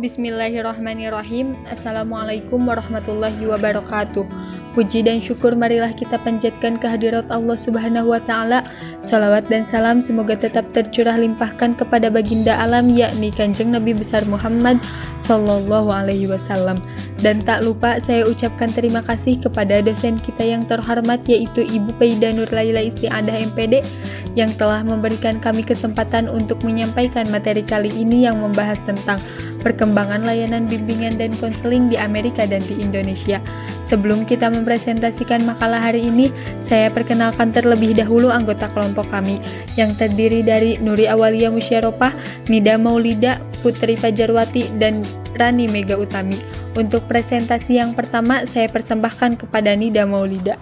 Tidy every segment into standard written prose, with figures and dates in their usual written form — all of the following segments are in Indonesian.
Bismillahirrahmanirrahim. Assalamualaikum warahmatullahi wabarakatuh. Puji dan syukur marilah kita panjatkan kehadirat Allah Subhanahu wa Ta'ala. Salawat dan salam semoga tetap tercurah limpahkan kepada baginda alam, yakni Kanjeng Nabi besar Muhammad Sallallahu Alaihi Wasallam. Dan tak lupa saya ucapkan terima kasih kepada dosen kita yang terhormat, yaitu Ibu Paida Nur Laila Istiadah MPD, yang telah memberikan kami kesempatan untuk menyampaikan materi kali ini yang membahas tentang perkembangan layanan bimbingan dan konseling di Amerika dan di Indonesia. Sebelum kita mempresentasikan makalah hari ini, saya perkenalkan terlebih dahulu anggota kelompok kami yang terdiri dari Nuri Awalia Musyaropah, Nida Maulida, Putri Fajarwati, dan Rani Mega Utami. Untuk presentasi yang pertama, saya persembahkan kepada Nida Maulida.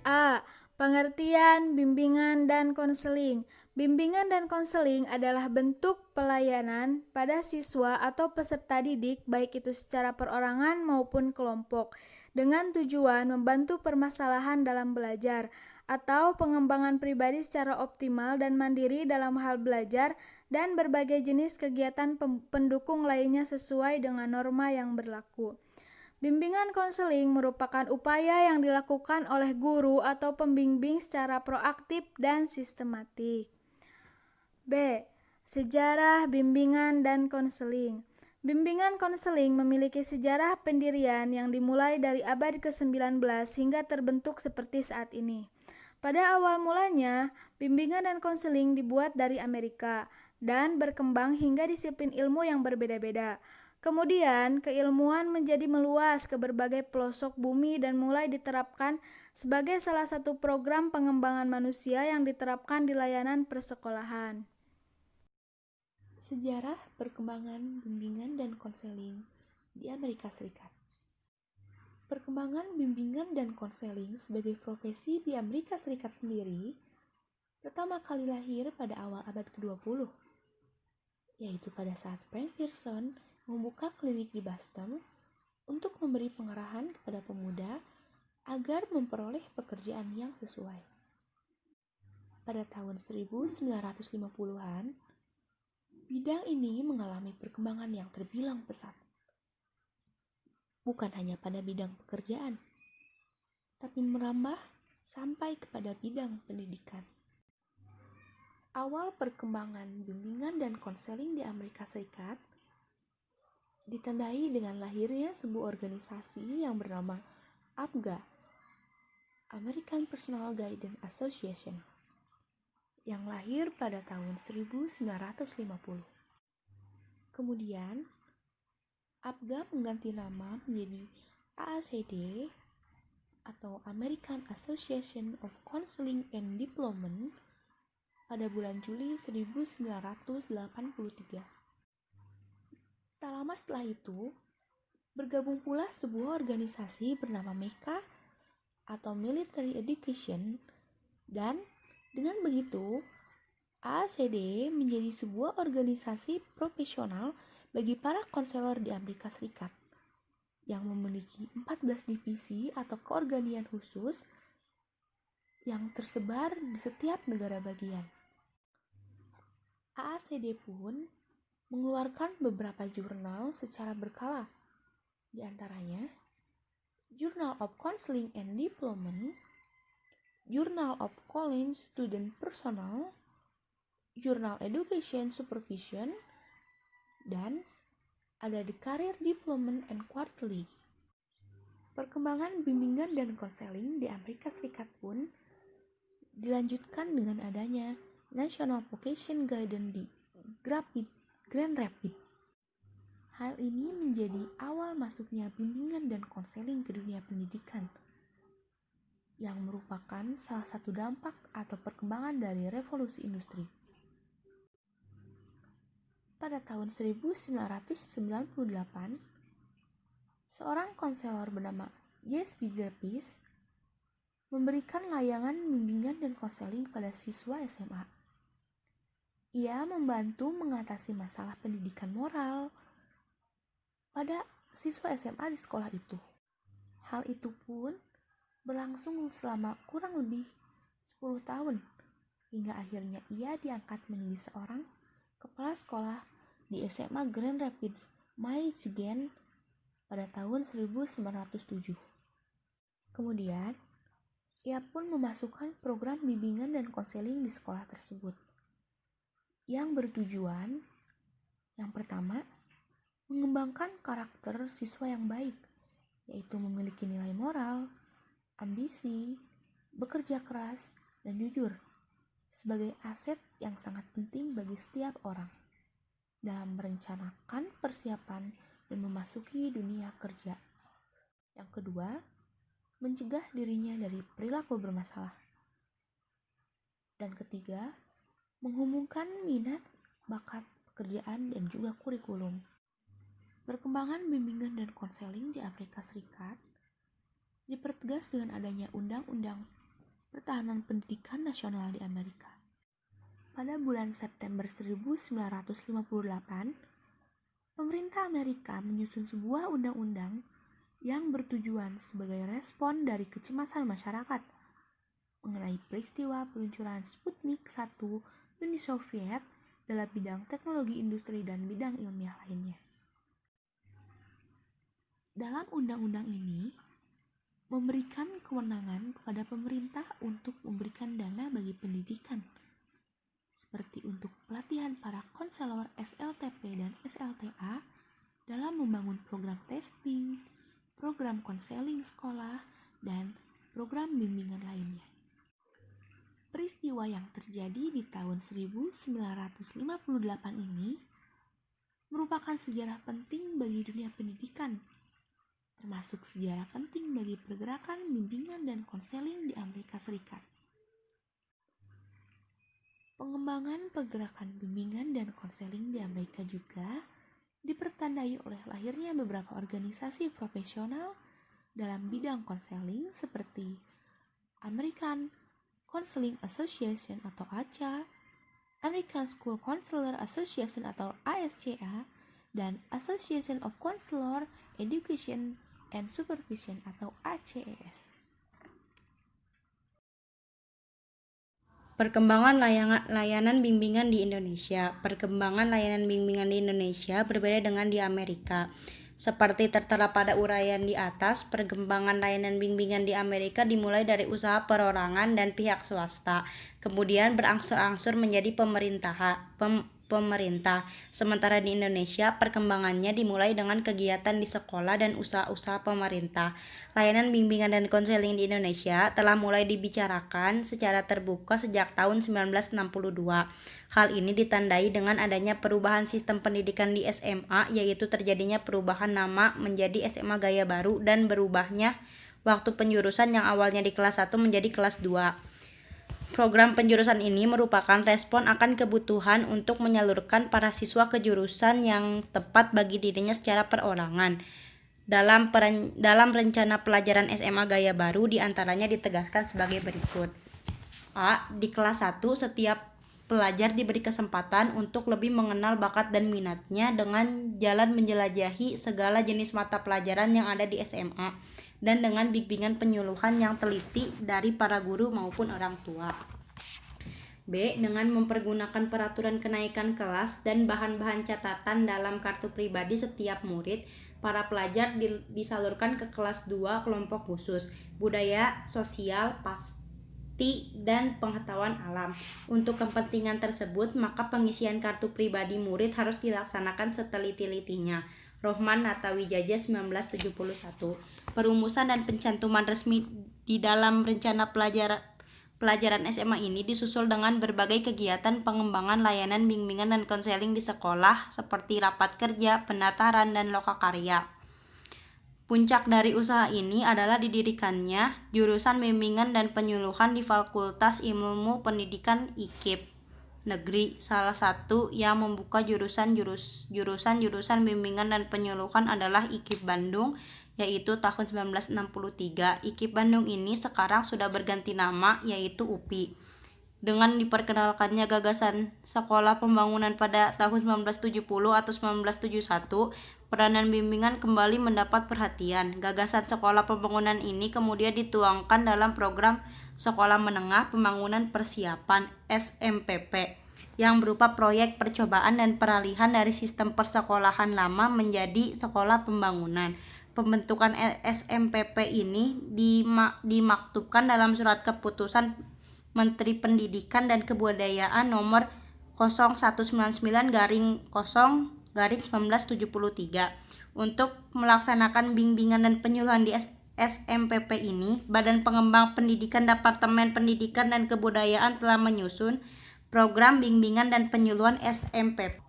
A. Pengertian bimbingan dan konseling. Bimbingan dan konseling adalah bentuk pelayanan pada siswa atau peserta didik, baik itu secara perorangan maupun kelompok, dengan tujuan membantu permasalahan dalam belajar atau pengembangan pribadi secara optimal dan mandiri dalam hal belajar dan berbagai jenis kegiatan pendukung lainnya sesuai dengan norma yang berlaku. Bimbingan konseling merupakan upaya yang dilakukan oleh guru atau pembimbing secara proaktif dan sistematik. B. Sejarah bimbingan dan konseling. Bimbingan konseling memiliki sejarah pendirian yang dimulai dari abad ke-19 hingga terbentuk seperti saat ini. Pada awal mulanya, bimbingan dan konseling dibuat dari Amerika dan berkembang hingga disiplin ilmu yang berbeda-beda. Kemudian, keilmuan menjadi meluas ke berbagai pelosok bumi dan mulai diterapkan sebagai salah satu program pengembangan manusia yang diterapkan di layanan persekolahan. Sejarah perkembangan bimbingan dan konseling di Amerika Serikat. Perkembangan bimbingan dan konseling sebagai profesi di Amerika Serikat sendiri pertama kali lahir pada awal abad ke-20, yaitu pada saat Frank Pearson membuka klinik di Boston untuk memberi pengarahan kepada pemuda agar memperoleh pekerjaan yang sesuai. Pada tahun 1950-an, bidang ini mengalami perkembangan yang terbilang pesat. Bukan hanya pada bidang pekerjaan, tapi merambah sampai kepada bidang pendidikan. Awal perkembangan bimbingan dan konseling di Amerika Serikat ditandai dengan lahirnya sebuah organisasi yang bernama APGA, American Personal Guidance Association, yang lahir pada tahun 1950. Kemudian, APGA mengganti nama menjadi AACD atau American Association of Counseling and Development pada bulan Juli 1983. Tak lama setelah itu, bergabung pula sebuah organisasi bernama MECA atau Military Education, dan dengan begitu, AACD menjadi sebuah organisasi profesional bagi para konselor di Amerika Serikat yang memiliki 14 divisi atau keorganian khusus yang tersebar di setiap negara bagian. AACD pun mengeluarkan beberapa jurnal secara berkala, di antaranya Journal of Counseling and Development, Journal of College Student Personnel, Journal Education Supervision, dan ada The Career Development and Quarterly. Perkembangan bimbingan dan konseling di Amerika Serikat pun dilanjutkan dengan adanya National Vocation Guidance di Grand Rapids. Hal ini menjadi awal masuknya bimbingan dan konseling ke dunia pendidikan, yang merupakan salah satu dampak atau perkembangan dari revolusi industri. Pada tahun 1998, seorang konselor bernama J.S.B. Jervis memberikan layanan bimbingan dan konseling kepada siswa SMA. Ia membantu mengatasi masalah pendidikan moral pada siswa SMA di sekolah itu. Hal itu pun berlangsung selama kurang lebih 10 tahun, hingga akhirnya ia diangkat menjadi seorang kepala sekolah di SMA Grand Rapids Michigan pada tahun 1907. Kemudian, ia pun memasukkan program bimbingan dan konseling di sekolah tersebut, yang bertujuan, yang pertama, mengembangkan karakter siswa yang baik, yaitu memiliki nilai moral, ambisi, bekerja keras, dan jujur, sebagai aset yang sangat penting bagi setiap orang dalam merencanakan persiapan dan memasuki dunia kerja. Yang kedua, mencegah dirinya dari perilaku bermasalah. Dan ketiga, menghubungkan minat, bakat, pekerjaan, dan juga kurikulum. Perkembangan bimbingan dan konseling di Amerika Serikat dipertegas dengan adanya Undang-Undang Pertahanan Pendidikan Nasional di Amerika. Pada bulan September 1958, pemerintah Amerika menyusun sebuah undang-undang yang bertujuan sebagai respon dari kecemasan masyarakat mengenai peristiwa peluncuran Sputnik 1 Uni Soviet dalam bidang teknologi industri dan bidang ilmiah lainnya. Dalam undang-undang ini, memberikan kewenangan kepada pemerintah untuk memberikan dana bagi pendidikan, seperti untuk pelatihan para konselor SLTP dan SLTA dalam membangun program testing, program konseling sekolah, dan program bimbingan lainnya. Peristiwa yang terjadi di tahun 1958 ini merupakan sejarah penting bagi dunia pendidikan, termasuk sejarah penting bagi pergerakan bimbingan dan konseling di Amerika Serikat. Pengembangan pergerakan bimbingan dan konseling di Amerika juga dipertandai oleh lahirnya beberapa organisasi profesional dalam bidang konseling seperti American Counseling Association atau ACA, American School Counselor Association atau ASCA, dan Association of Counselor Education and Supervision atau ACES. Perkembangan layanan bimbingan di Indonesia. Perkembangan layanan bimbingan di Indonesia berbeda dengan di Amerika. Seperti tertera pada uraian di atas, perkembangan layanan bimbingan di Amerika dimulai dari usaha perorangan dan pihak swasta, kemudian berangsur-angsur menjadi pemerintah. Sementara di Indonesia, perkembangannya dimulai dengan kegiatan di sekolah dan usaha-usaha pemerintah. Layanan bimbingan dan konseling di Indonesia telah mulai dibicarakan secara terbuka sejak tahun 1962. Hal ini ditandai dengan adanya perubahan sistem pendidikan di SMA, yaitu terjadinya perubahan nama menjadi SMA Gaya Baru dan berubahnya waktu penjurusan yang awalnya di kelas 1 menjadi kelas 2. Program penjurusan ini merupakan respon akan kebutuhan untuk menyalurkan para siswa ke jurusan yang tepat bagi dirinya secara perorangan. Dalam rencana pelajaran SMA Gaya Baru diantaranya ditegaskan sebagai berikut. A. Di kelas 1, setiap pelajar diberi kesempatan untuk lebih mengenal bakat dan minatnya dengan jalan menjelajahi segala jenis mata pelajaran yang ada di SMA dan dengan bimbingan penyuluhan yang teliti dari para guru maupun orang tua. B. Dengan mempergunakan peraturan kenaikan kelas dan bahan-bahan catatan dalam kartu pribadi setiap murid, para pelajar disalurkan ke kelas 2 kelompok khusus, budaya, sosial, dan pengetahuan alam. Untuk kepentingan tersebut, maka pengisian kartu pribadi murid harus dilaksanakan seteliti-telitinya. Rohman Natawijaya 1971. Perumusan dan pencantuman resmi di dalam rencana pelajaran SMA ini disusul dengan berbagai kegiatan pengembangan layanan bimbingan dan konseling di sekolah seperti rapat kerja, penataran, dan lokakarya. Puncak dari usaha ini adalah didirikannya jurusan bimbingan dan penyuluhan di Fakultas Ilmu Pendidikan IKIP Negeri. Salah satu yang membuka jurusan bimbingan dan penyuluhan adalah IKIP Bandung, yaitu tahun 1963. IKIP Bandung ini sekarang sudah berganti nama, yaitu UPI. Dengan diperkenalkannya gagasan sekolah pembangunan pada tahun 1970 atau 1971, peranan bimbingan kembali mendapat perhatian. Gagasan sekolah pembangunan ini kemudian dituangkan dalam program Sekolah Menengah Pembangunan Persiapan (SMPP). yang berupa proyek percobaan dan peralihan dari sistem persekolahan lama menjadi sekolah pembangunan. Pembentukan SMPP ini dimaktubkan dalam surat keputusan Menteri Pendidikan dan Kebudayaan nomor 0199-0-1973. Untuk melaksanakan bimbingan dan penyuluhan di SMPP ini, Badan Pengembang Pendidikan Departemen Pendidikan dan Kebudayaan telah menyusun program bimbingan dan penyuluhan SMPP.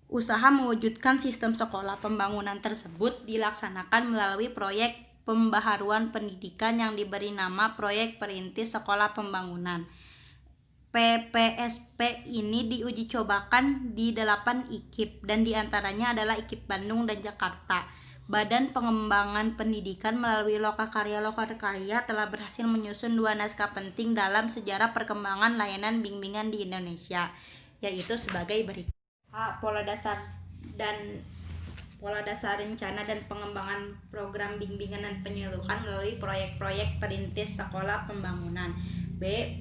Usaha mewujudkan sistem sekolah pembangunan tersebut dilaksanakan melalui proyek pembaharuan pendidikan yang diberi nama Proyek Perintis Sekolah Pembangunan. PPSP ini diuji cobakan di 8 IKIP dan diantaranya adalah IKIP Bandung dan Jakarta. Badan Pengembangan Pendidikan melalui Lokakarya telah berhasil menyusun 2 naskah penting dalam sejarah perkembangan layanan bimbingan di Indonesia, yaitu sebagai berikut. Pola dasar rencana dan pengembangan program bimbingan dan penyuluhan melalui proyek-proyek perintis sekolah pembangunan. B.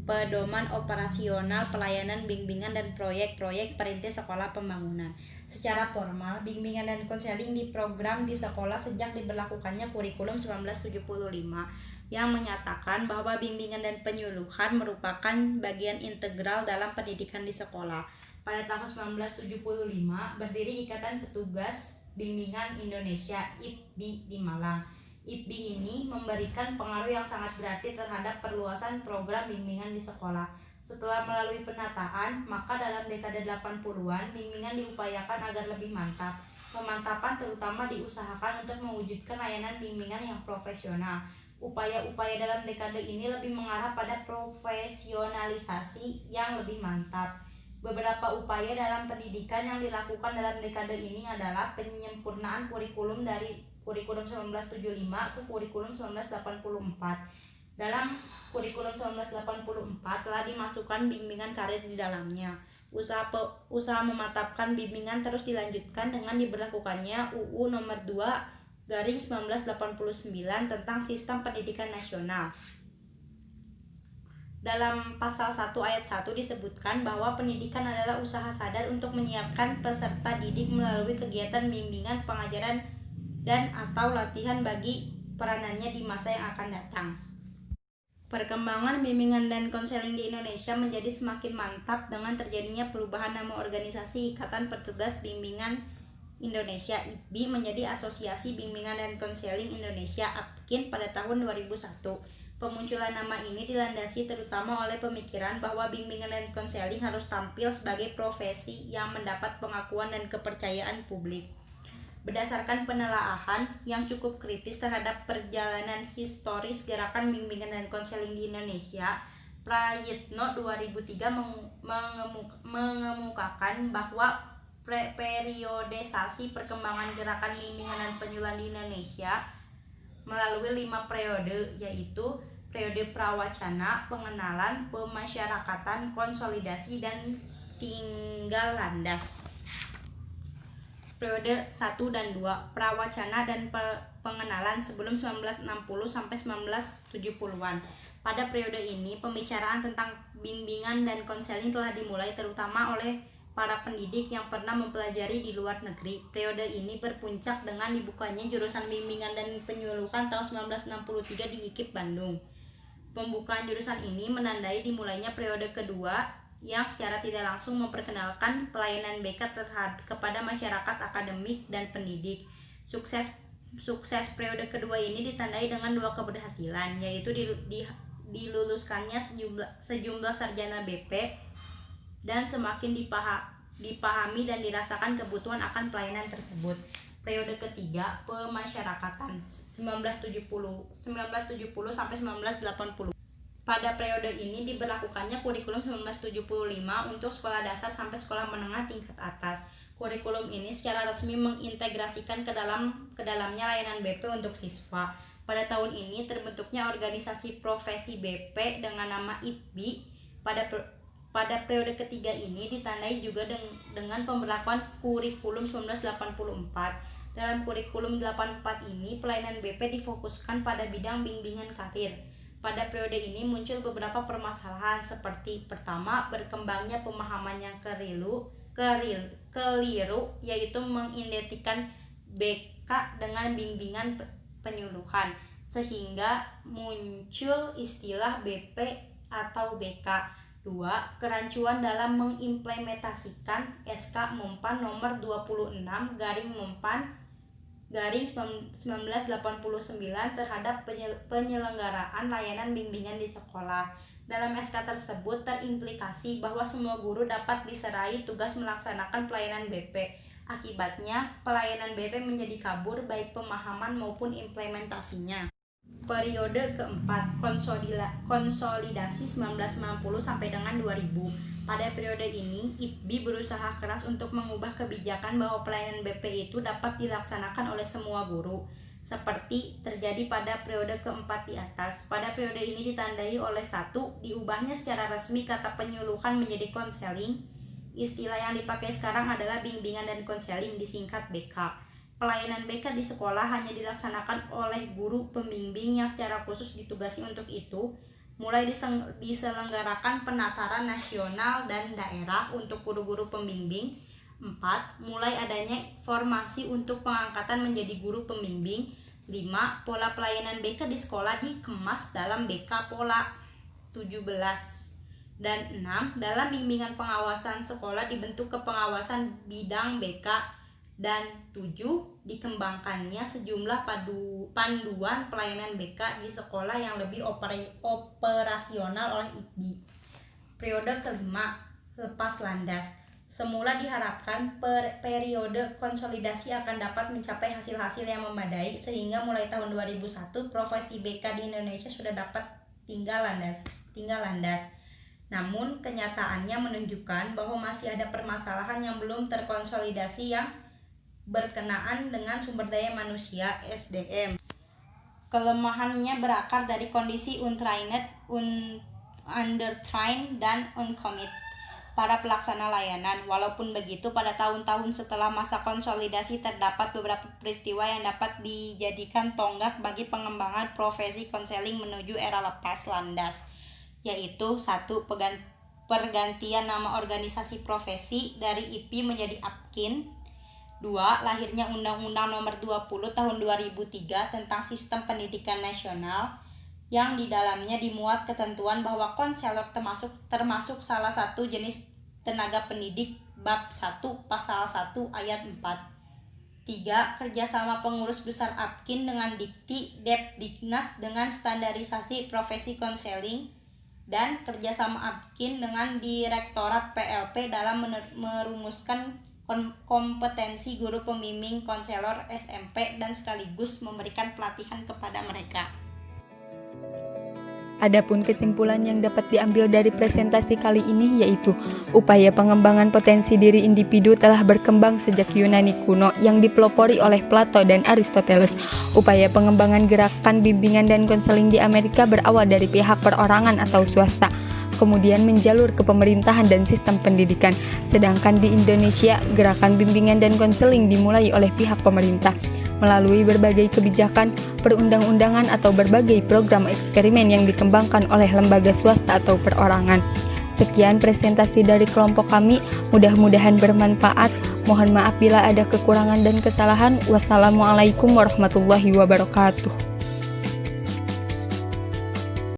Pedoman operasional pelayanan bimbingan dan proyek-proyek perintis sekolah pembangunan. Secara formal, bimbingan dan konseling diprogram di sekolah sejak diberlakukannya Kurikulum 1975 yang menyatakan bahwa bimbingan dan penyuluhan merupakan bagian integral dalam pendidikan di sekolah. Pada tahun 1975, berdiri Ikatan Petugas Bimbingan Indonesia (IPBI) di Malang. IPBI ini memberikan pengaruh yang sangat berarti terhadap perluasan program bimbingan di sekolah. Setelah melalui penataan, maka dalam dekade 80-an, bimbingan diupayakan agar lebih mantap. Pemantapan terutama diusahakan untuk mewujudkan layanan bimbingan yang profesional. Upaya-upaya dalam dekade ini lebih mengarah pada profesionalisasi yang lebih mantap. Beberapa upaya dalam pendidikan yang dilakukan dalam dekade ini adalah penyempurnaan kurikulum dari Kurikulum 1975 ke Kurikulum 1984. Dalam Kurikulum 1984 telah dimasukkan bimbingan karir di dalamnya. Usaha memantapkan bimbingan terus dilanjutkan dengan diberlakukannya UU Nomor 2/1989 tentang Sistem Pendidikan Nasional. Dalam pasal 1 ayat 1 disebutkan bahwa pendidikan adalah usaha sadar untuk menyiapkan peserta didik melalui kegiatan bimbingan, pengajaran, dan atau latihan bagi peranannya di masa yang akan datang. Perkembangan bimbingan dan konseling di Indonesia menjadi semakin mantap dengan terjadinya perubahan nama organisasi Ikatan Petugas Bimbingan Indonesia (IPBI) menjadi Asosiasi Bimbingan dan Konseling Indonesia (APKIN) pada tahun 2001. Pemunculan nama ini dilandasi terutama oleh pemikiran bahwa bimbingan dan konseling harus tampil sebagai profesi yang mendapat pengakuan dan kepercayaan publik. Berdasarkan penelaahan yang cukup kritis terhadap perjalanan historis gerakan bimbingan dan konseling di Indonesia, Prayitno 2003 mengemukakan bahwa periodisasi perkembangan gerakan bimbingan dan penyuluhan di Indonesia melalui 5 periode, yaitu periode prawacana, pengenalan, pemasyarakatan, konsolidasi, dan tinggal landas. Periode 1 dan 2, prawacana dan pengenalan sebelum 1960 sampai 1970-an. Pada periode ini, pembicaraan tentang bimbingan dan konseling telah dimulai terutama oleh para pendidik yang pernah mempelajari di luar negeri. Periode ini berpuncak dengan dibukanya jurusan bimbingan dan penyuluhan tahun 1963 di IKIP Bandung. Pembukaan jurusan ini menandai dimulainya periode kedua yang secara tidak langsung memperkenalkan pelayanan BK kepada masyarakat akademik dan pendidik. Sukses periode kedua ini ditandai dengan 2 keberhasilan, yaitu diluluskannya sejumlah sarjana BP dan semakin dipahami dan dirasakan kebutuhan akan pelayanan tersebut. Periode ketiga, pemasyarakatan 1970 sampai 1980. Pada periode ini diberlakukannya Kurikulum 1975 untuk sekolah dasar sampai sekolah menengah tingkat atas. Kurikulum ini secara resmi mengintegrasikan ke dalamnya layanan BP untuk siswa. Pada tahun ini terbentuknya organisasi profesi BP dengan nama IPBI. Pada periode ketiga ini ditandai juga dengan pemberlakuan Kurikulum 1984. Dalam Kurikulum 84 ini, pelayanan BP difokuskan pada bidang bimbingan karir. Pada periode ini muncul beberapa permasalahan seperti pertama, berkembangnya pemahaman yang keliru yaitu mengidentikan BK dengan bimbingan penyuluhan sehingga muncul istilah BP atau BK. 2. Kerancuan dalam mengimplementasikan SK Mempan nomor 26/Mempan/1989 terhadap penyelenggaraan layanan bimbingan di sekolah. Dalam SK tersebut terimplikasi bahwa semua guru dapat diserai tugas melaksanakan pelayanan BP. Akibatnya, pelayanan BP menjadi kabur baik pemahaman maupun implementasinya. Periode keempat, konsolidasi 1990 sampai dengan 2000. Pada periode ini, IPBI berusaha keras untuk mengubah kebijakan bahwa pelayanan BP itu dapat dilaksanakan oleh semua guru, seperti terjadi pada periode keempat di atas. Pada periode ini ditandai oleh 1. Diubahnya secara resmi kata penyuluhan menjadi konseling. Istilah yang dipakai sekarang adalah bimbingan dan konseling, disingkat BK. Pelayanan BK di sekolah hanya dilaksanakan oleh guru pembimbing yang secara khusus ditugasi untuk itu. Mulai diselenggarakan penataran nasional dan daerah untuk guru-guru pembimbing. 4. Mulai adanya formasi untuk pengangkatan menjadi guru pembimbing. 5. Pola pelayanan BK di sekolah dikemas dalam BK Pola 17. Dan 6. Dalam bimbingan pengawasan sekolah dibentuk kepengawasan bidang BK. Dan 7. Dikembangkannya sejumlah panduan pelayanan BK di sekolah yang lebih operasional oleh IPBI. Periode kelima, lepas landas. Semula diharapkan periode konsolidasi akan dapat mencapai hasil-hasil yang memadai sehingga mulai tahun 2001 profesi BK di Indonesia sudah dapat tinggal landas. Namun kenyataannya menunjukkan bahwa masih ada permasalahan yang belum terkonsolidasi yang berkenaan dengan sumber daya manusia (SDM). Kelemahannya berakar dari kondisi untrained, undertrained, dan uncommit para pelaksana layanan. Walaupun begitu, pada tahun-tahun setelah masa konsolidasi terdapat beberapa peristiwa yang dapat dijadikan tonggak bagi pengembangan profesi konseling menuju era lepas landas, yaitu 1. Pergantian nama organisasi profesi dari IPI menjadi APKIN. 2. Lahirnya Undang-Undang Nomor 20 Tahun 2003 tentang Sistem Pendidikan Nasional yang di dalamnya dimuat ketentuan bahwa konselor termasuk salah satu jenis tenaga pendidik bab 1 pasal 1 ayat 4. 3. Kerjasama pengurus besar APKIN dengan Dikti Depdiknas dengan standarisasi profesi konseling dan kerjasama APKIN dengan Direktorat PLP dalam merumuskan kompetensi guru pembimbing konselor SMP dan sekaligus memberikan pelatihan kepada mereka. Adapun kesimpulan yang dapat diambil dari presentasi kali ini yaitu upaya pengembangan potensi diri individu telah berkembang sejak Yunani kuno yang dipelopori oleh Plato dan Aristoteles. Upaya pengembangan gerakan bimbingan dan konseling di Amerika berawal dari pihak perorangan atau swasta, kemudian menjalur ke pemerintahan dan sistem pendidikan. Sedangkan di Indonesia, gerakan bimbingan dan konseling dimulai oleh pihak pemerintah melalui berbagai kebijakan, perundang-undangan atau berbagai program eksperimen yang dikembangkan oleh lembaga swasta atau perorangan. Sekian presentasi dari kelompok kami, mudah-mudahan bermanfaat. Mohon maaf bila ada kekurangan dan kesalahan. Wassalamualaikum warahmatullahi wabarakatuh.